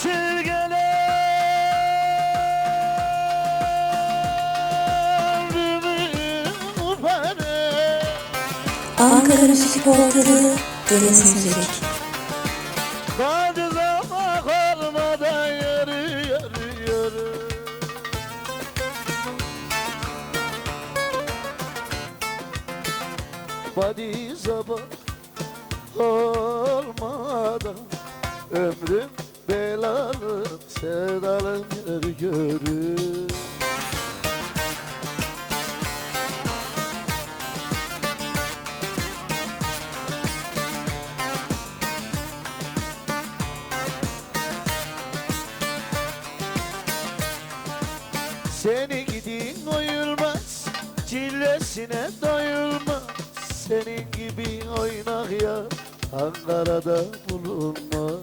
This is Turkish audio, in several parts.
çılgılar ufanı. Ankara Spor'da Deniz Müzik. Kaldı zaman kalmadan yürü yürü yürü. Badi sabah olmadan ömrüm belalı sevdalım yürü yürü. Seni gidin oyulmaz, çillesine doyulmaz. Senin gibi oynak ya Ankara'da bulunmaz.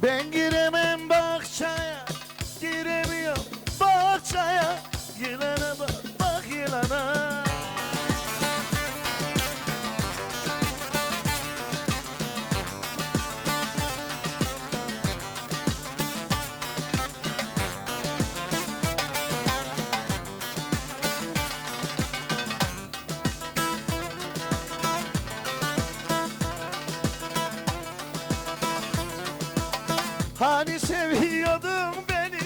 Ben giremem bahçeye, giremiyorum bahçeye. Yılana bak, bak yılana. Hani seviyordun beni,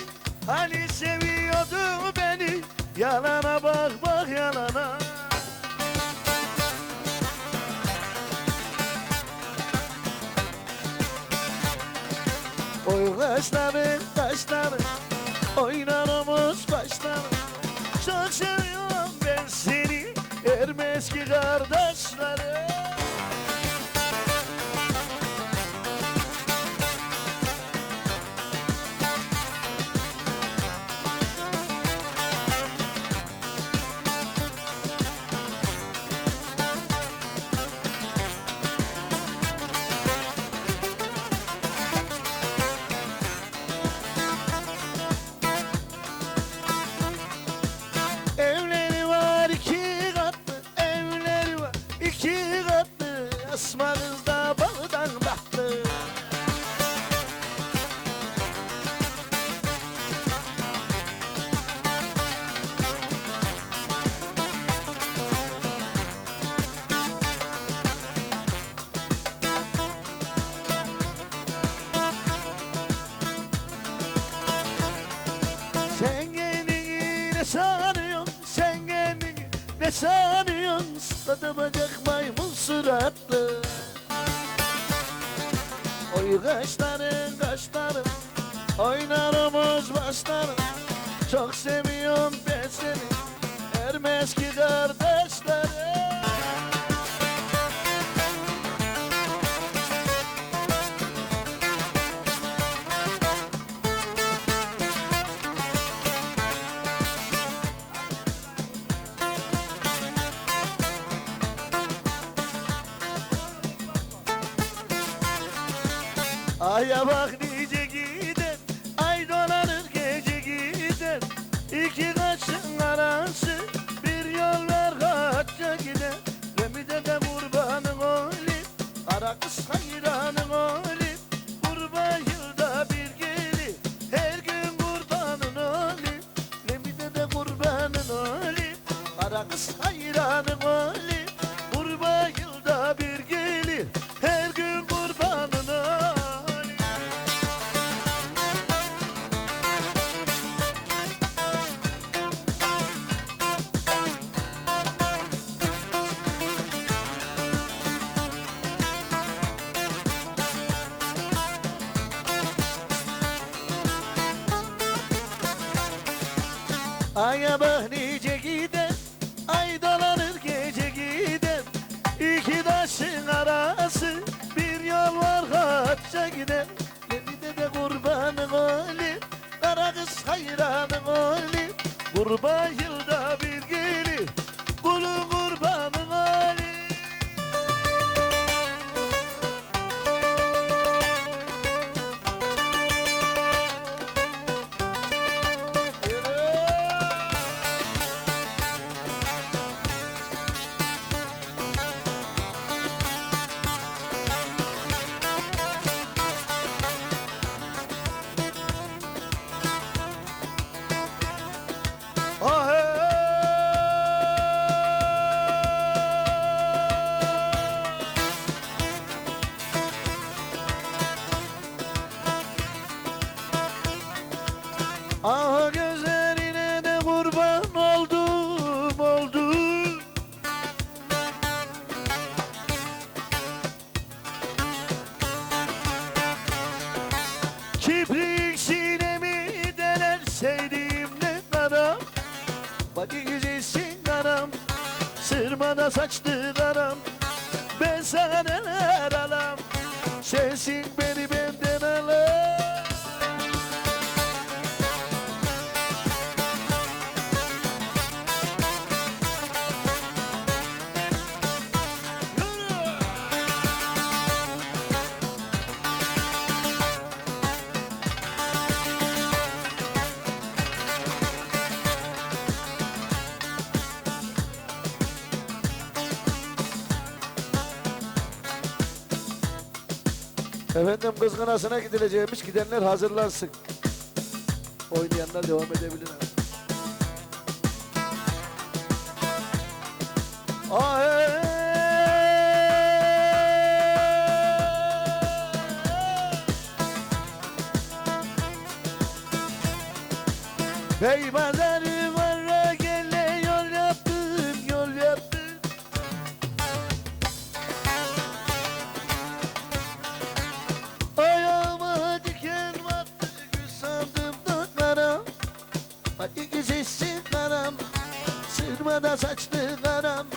hani seviyordun beni. Yalana bak bak yalana. Oy kaşların kaşların, oynar omuz başların. Çok seviyorum ben seni, ermez ki kardeşlerim. Evleri var iki katlı, evleri var iki katlı. Asma kız da baldan baktı. Sen kendini ne sanıyorsun, sen kendini ne sanıyorsun? Stadı bacak maymun suratlı. Oy kaşların kaşların, oynar omuz başların. Çok seviyorum ben seni, ermez ki kardeşlerim. Aya bak nice gider, ay dolanır gece gider. İki kaşın arası bir yol ver kaçça gider. Remide de kurbanın olayım, kara kız hayranın olayım. Kurban yılda bir gelir, her gün kurbanın olayım. Remide de kurbanın olayım, kara kız hayranın olayım. Kurban yılda bir gelir, her gün kurbanın olayım. Aya bak nice gider, ay dolanır gece kurban yılda bir gelir, kulu kurbanın Ali. Ah gözlerine de kurban oldum oldum. Kiprik sinemi deler sevdiğimle karam. Bak güzelsin karam, sırmada saçlı karam. Ben sana neler alam, sensin beni benden alam. Efendim kızgınasına gidileceğimiş, gidenler hazırlansın. Oynayanlar devam edebilir. Bey pazarı var gele yol yaptım, yol yaptım. Ayağıma diken battı, gül sandım da karam. Hadi güzelsin karam, sırmada saçlı karam.